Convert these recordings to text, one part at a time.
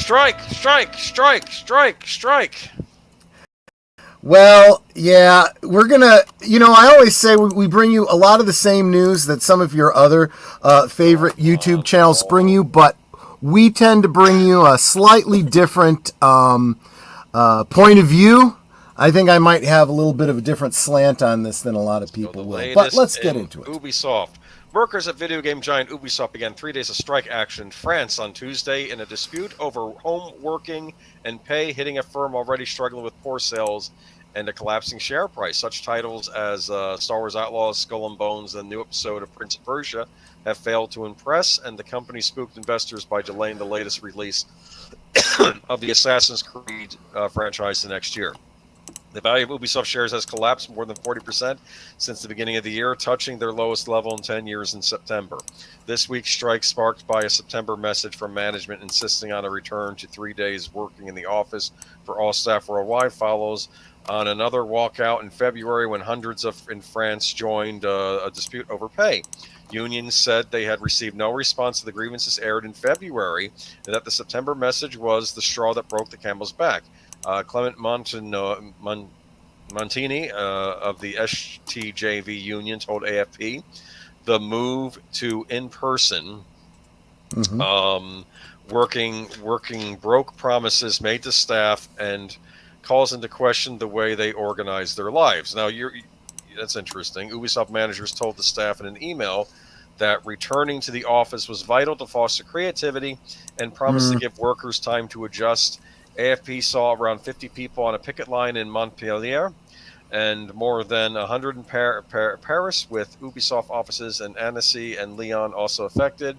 Strike! Strike! Strike! Strike! Strike! Well, yeah, we're going to, I always say we bring you a lot of the same news that some of your other favorite YouTube channels bring you, but we tend to bring you a slightly different point of view. I think I might have a little bit of a different slant on this than a lot of people will, but let's get into it. Ubisoft. Workers at video game giant Ubisoft began 3 days of strike action in France on Tuesday in a dispute over home working and pay, hitting a firm already struggling with poor sales and a collapsing share price. Such titles as Star Wars Outlaws, Skull and Bones, and the new episode of Prince of Persia have failed to impress, and the company spooked investors by delaying the latest release of the Assassin's Creed franchise to next year. The value of Ubisoft shares has collapsed more than 40% since the beginning of the year, touching their lowest level in 10 years in September. This week's strike, sparked by a September message from management insisting on a return to 3 days working in the office for all staff worldwide, follows on another walkout in February when hundreds in France joined a dispute over pay. Unions said they had received no response to the grievances aired in February, and that the September message was the straw that broke the camel's back. Clement Montini of the STJV union told AFP the move to in-person working broke promises made to staff and calls into question the way they organize their lives. Now, that's interesting. Ubisoft managers told the staff in an email that returning to the office was vital to foster creativity and promised to give workers time to adjust. AFP saw around 50 people on a picket line in Montpellier and more than 100 in Paris, with Ubisoft offices in Annecy and Lyon also affected.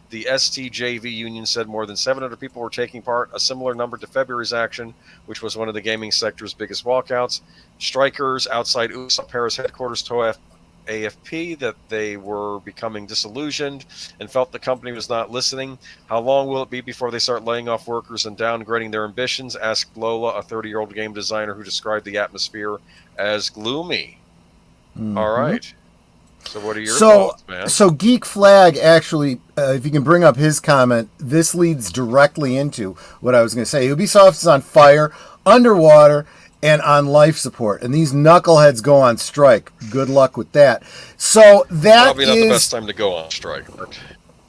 The STJV union said more than 700 people were taking part, a similar number to February's action, which was one of the gaming sector's biggest walkouts. Strikers outside Ubisoft Paris headquarters told AFP that they were becoming disillusioned and felt the company was not listening. How long will it be before they start laying off workers and downgrading their ambitions? Asked Lola, a 30-year-old game designer who described the atmosphere as gloomy. All right. So what are your thoughts, man? So Geek Flag, actually, if you can bring up his comment, this leads directly into what I was going to say. Ubisoft is on fire, underwater, and on life support, and these knuckleheads go on strike. Good luck with that. So that probably not the best time to go on strike.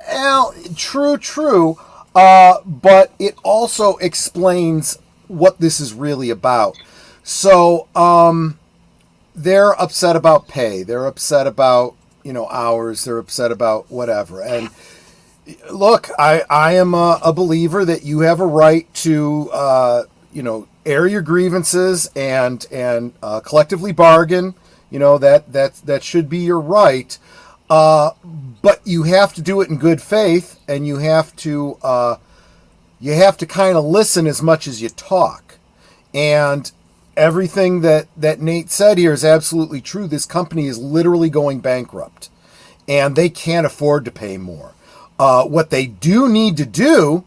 Well, true. But it also explains what this is really about. So they're upset about pay. They're upset about hours. They're upset about whatever. And look, I am a believer that you have a right to air your grievances and collectively bargain. That should be your right. But you have to do it in good faith, and you have to kind of listen as much as you talk. And everything that Nate said here is absolutely true. This company is literally going bankrupt, and they can't afford to pay more. What they do need to do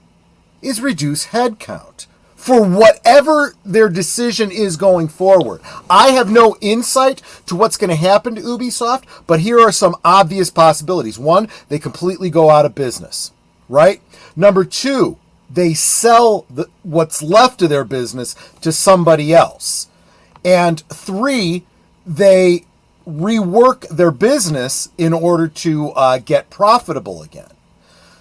is reduce headcount for whatever their decision is going forward. I have no insight to what's going to happen to Ubisoft, but here are some obvious possibilities. One, they completely go out of business, right? Number two, they sell what's left of their business to somebody else. And three, they rework their business in order to get profitable again.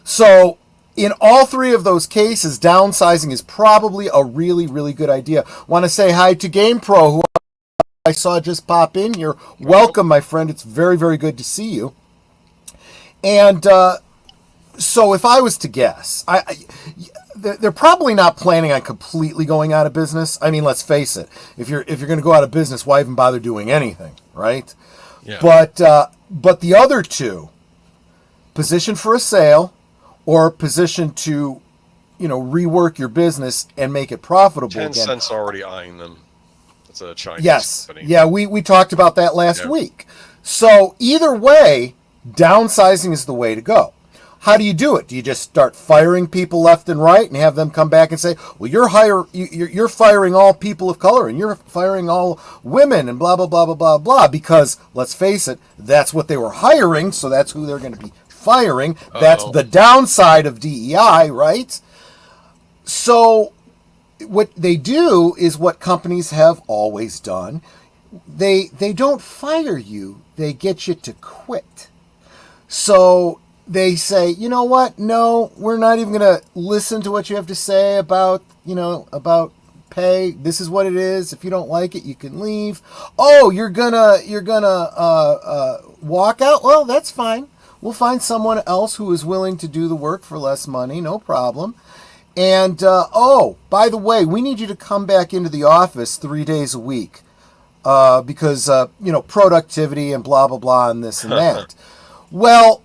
So in all three of those cases, downsizing is probably a really, really good idea. Want to say hi to GamePro, who I saw just pop in here. Welcome, my friend. It's very, very good to see you. And so if I was to guess, they're probably not planning on completely going out of business. I mean, let's face it. If you're going to go out of business, why even bother doing anything, right? Yeah. But the other two, position for a sale or position to, rework your business and make it profitable again. Tencent's already eyeing them. It's a Chinese company. Yeah, we talked about that last week. So either way, downsizing is the way to go. How do you do it? Do you just start firing people left and right and have them come back and say, well, you're firing all people of color and you're firing all women and blah, blah, blah, blah, blah, blah, because let's face it, that's what they were hiring, so that's who they're going to be firing. That's the downside of DEI, right? So what they do is what companies have always done. They don't fire you, they get you to quit. So they say, you know what? No, we're not even going to listen to what you have to say about, about pay. This is what it is. If you don't like it, you can leave. Oh, you're gonna walk out? Well, that's fine. We'll find someone else who is willing to do the work for less money. No problem. And, oh, by the way, we need you to come back into the office 3 days a week because, productivity and blah, blah, blah, and this and that. Well,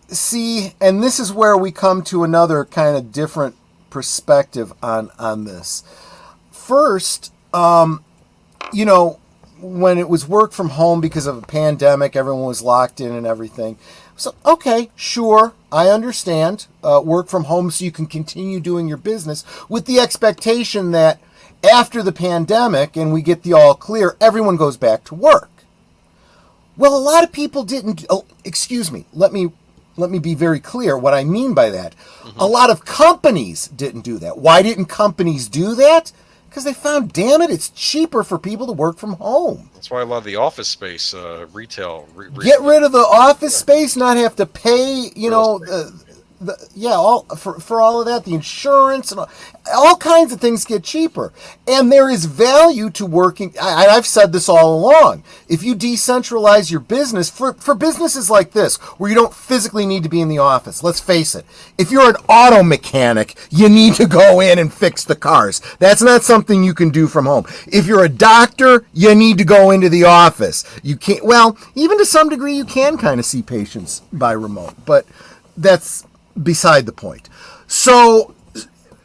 see, and this is where we come to another kind of different perspective on this. First, when it was work from home because of a pandemic, everyone was locked in and everything. So, okay, sure, I understand. Work from home so you can continue doing your business with the expectation that after the pandemic and we get the all clear, everyone goes back to work. Well, a lot of people didn't. Oh, excuse me. Let me be very clear what I mean by that. Mm-hmm. A lot of companies didn't do that. Why didn't companies do that? Because they found, damn it, it's cheaper for people to work from home. That's why a lot of the office space, retail. Get rid of the office space, not have to pay, for all of that, the insurance and all kinds of things get cheaper. And there is value to working. I've said this all along. If you decentralize your business for businesses like this, where you don't physically need to be in the office, let's face it. If you're an auto mechanic, you need to go in and fix the cars. That's not something you can do from home. If you're a doctor, you need to go into the office. You can't, well, even to some degree, you can kind of see patients by remote, but that's beside the point. So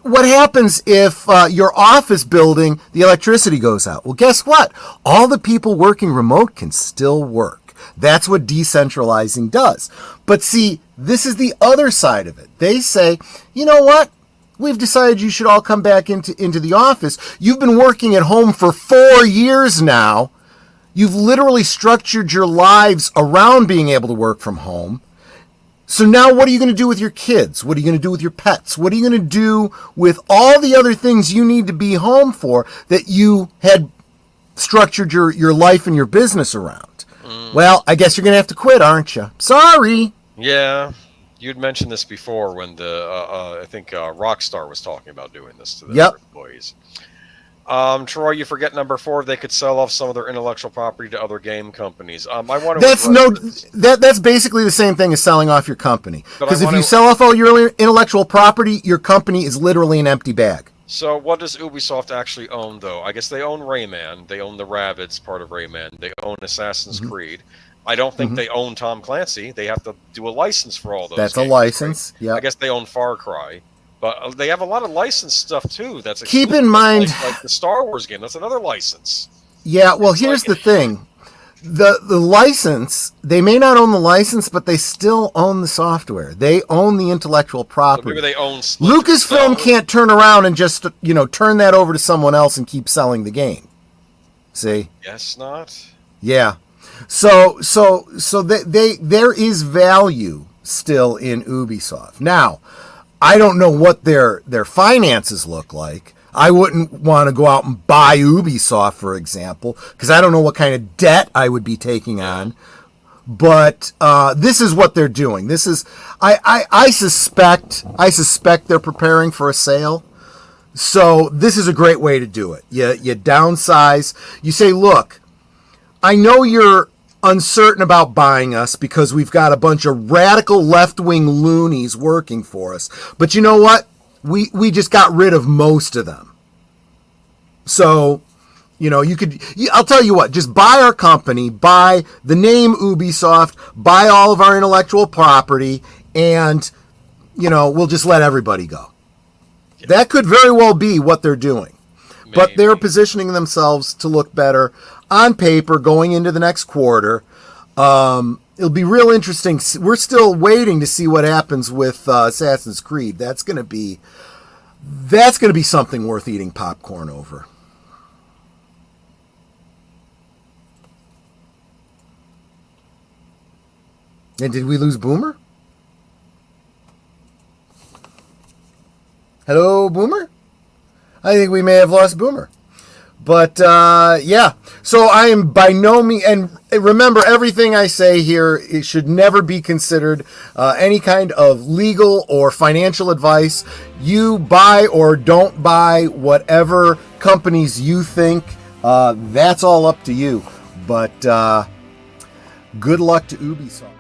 what happens if your office building, the electricity goes out? Well, guess what? All the people working remote can still work. That's what decentralizing does. But see, this is the other side of it. They say, you know what? We've decided you should all come back into the office. You've been working at home for 4 years now. You've literally structured your lives around being able to work from home. So now what are you going to do with your kids? What are you going to do with your pets? What are you going to do with all the other things you need to be home for that you had structured your life and your business around? Well, I guess you're going to have to quit, aren't you? Sorry. Yeah. You'd mentioned this before when I think Rockstar was talking about doing this to their employees. Troy, you forget number 4. They could sell off some of their intellectual property to other game companies. I want to. That's basically the same thing as selling off your company. Because if you sell off all your intellectual property, your company is literally an empty bag. So what does Ubisoft actually own, though? I guess they own Rayman. They own the Rabbids part of Rayman. They own Assassin's Creed. I don't think they own Tom Clancy. They have to do a license for all those. That's games, a license. Right? Yeah. I guess they own Far Cry. But they have a lot of licensed stuff, too. That's keep in mind, like the Star Wars game. That's another license. Yeah, well, here's the thing. The license, they may not own the license, but they still own the software. They own the intellectual property. So maybe they own Lucasfilm can't turn around and just, turn that over to someone else and keep selling the game. See? Guess not. Yeah. So there is value still in Ubisoft. Now, I don't know what their finances look like. I wouldn't want to go out and buy Ubisoft, for example, because I don't know what kind of debt I would be taking on. But this is what they're doing. This is I suspect they're preparing for a sale. So this is a great way to do it. You downsize. You say, look, I know you're uncertain about buying us because we've got a bunch of radical left-wing loonies working for us. But you know what? We just got rid of most of them. So, I'll tell you what, just buy our company, buy the name Ubisoft, buy all of our intellectual property, and, we'll just let everybody go. Yeah. That could very well be what they're doing. Maybe. But they're positioning themselves to look better on paper going into the next quarter. It'll be real interesting. We're still waiting to see what happens with Assassin's Creed. That's going to be something worth eating popcorn over. And did we lose Boomer? Hello, Boomer? I think we may have lost Boomer. But, yeah. So I am by no means, and remember, everything I say here, it should never be considered any kind of legal or financial advice. You buy or don't buy whatever companies you think. That's all up to you. But good luck to Ubisoft.